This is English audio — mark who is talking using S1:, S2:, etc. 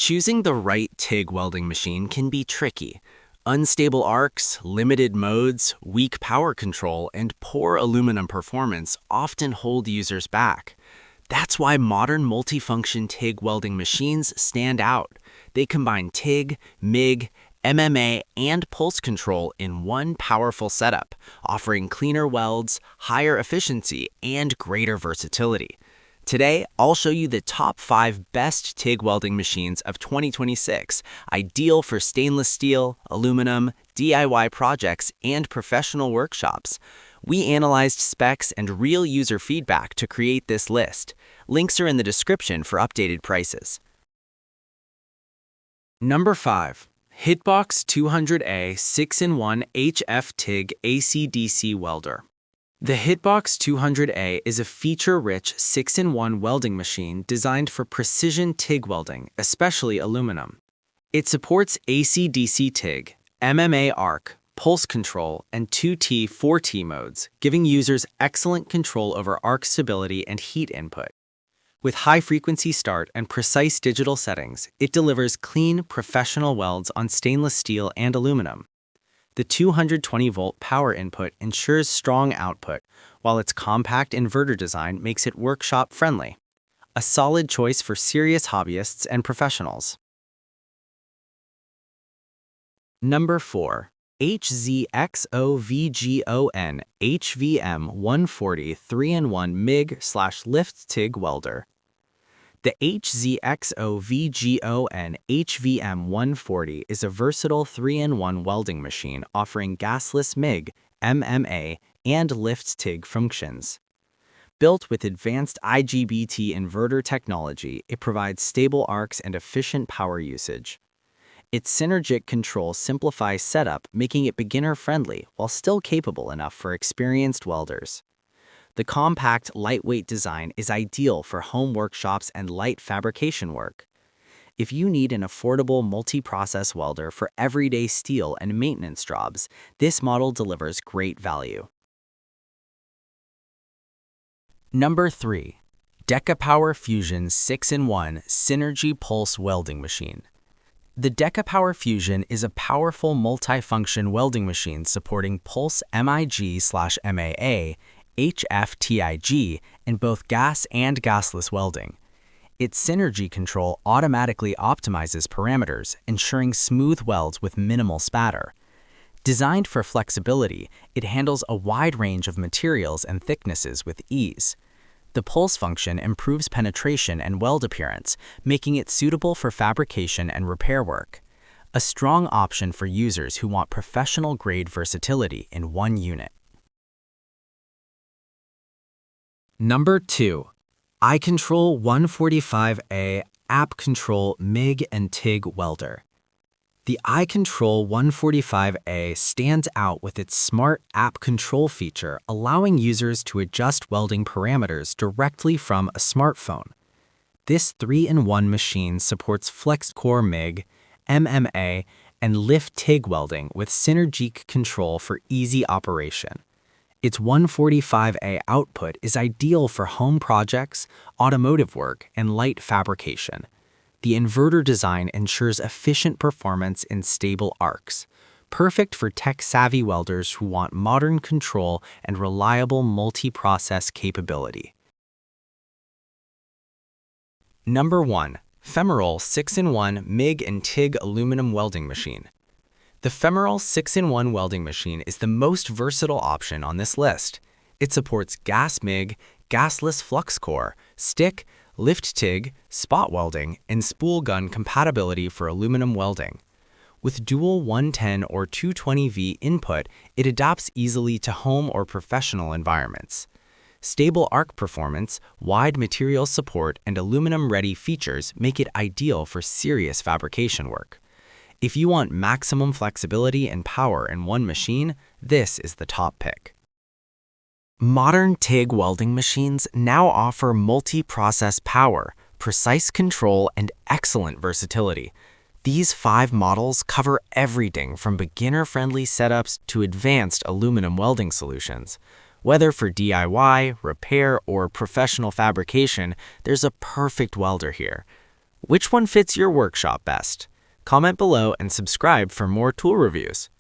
S1: Choosing the right TIG welding machine can be tricky. Unstable arcs, limited modes, weak power control, and poor aluminum performance often hold users back. That's why modern multifunction TIG welding machines stand out. They combine TIG, MIG, MMA, and pulse control in one powerful setup, offering cleaner welds, higher efficiency, and greater versatility. Today, I'll show you the top 5 best TIG welding machines of 2026, ideal for stainless steel, aluminum, DIY projects, and professional workshops. We analyzed specs and real user feedback to create this list. Links are in the description for updated prices. Number 5. HITBOX 200A 6-in-1 HF TIG AC DC Welder. The HITBOX 200A is a feature-rich 6-in-1 welding machine designed for precision TIG welding, especially aluminum. It supports AC/DC TIG, MMA arc, pulse control, and 2T 4T modes, giving users excellent control over arc stability and heat input. With high-frequency start and precise digital settings, it delivers clean, professional welds on stainless steel and aluminum. The 220-volt power input ensures strong output, while its compact inverter design makes it workshop-friendly. A solid choice for serious hobbyists and professionals. Number 4. HZXVOGEN HVM 140 3-in-1 MIG/lift TIG Welder. The HZXVOGEN HVM 140 is a versatile 3-in-1 welding machine offering gasless MIG, MMA, and lift TIG functions. Built with advanced IGBT inverter technology, it provides stable arcs and efficient power usage. Its synergic control simplifies setup, making it beginner-friendly while still capable enough for experienced welders. The compact, lightweight design is ideal for home workshops and light fabrication work. If you need an affordable multi-process welder for everyday steel and maintenance jobs, this model delivers great value. Number 3. Decapower FUSION 6-in-1 Synergy Pulse Welding Machine. The Decapower FUSION is a powerful multi-function welding machine supporting pulse MIG/MAA, HF TIG, in both gas and gasless welding. Its synergy control automatically optimizes parameters, ensuring smooth welds with minimal spatter. Designed for flexibility, it handles a wide range of materials and thicknesses with ease. The pulse function improves penetration and weld appearance, making it suitable for fabrication and repair work. A strong option for users who want professional-grade versatility in one unit. Number 2. iControl 145A App Control MIG and TIG Welder. The iControl 145A stands out with its smart app control feature, allowing users to adjust welding parameters directly from a smartphone. This 3-in-1 machine supports flex-core MIG, MMA, and lift TIG welding with synergic control for easy operation. Its 145A output is ideal for home projects, automotive work, and light fabrication. The inverter design ensures efficient performance in stable arcs, perfect for tech-savvy welders who want modern control and reliable multi-process capability. Number 1. FEMEROL 6-in-1 MIG and TIG Aluminum Welding Machine. The FEMEROL 6-in-1 welding machine is the most versatile option on this list. It supports gas MIG, gasless flux core, stick, lift TIG, spot welding, and spool gun compatibility for aluminum welding. With dual 110 or 220V input, it adapts easily to home or professional environments. Stable arc performance, wide material support, and aluminum-ready features make it ideal for serious fabrication work. If you want maximum flexibility and power in one machine, this is the top pick. Modern TIG welding machines now offer multi-process power, precise control, and excellent versatility. These 5 models cover everything from beginner-friendly setups to advanced aluminum welding solutions. Whether for DIY, repair, or professional fabrication, there's a perfect welder here. Which one fits your workshop best? Comment below and subscribe for more tool reviews.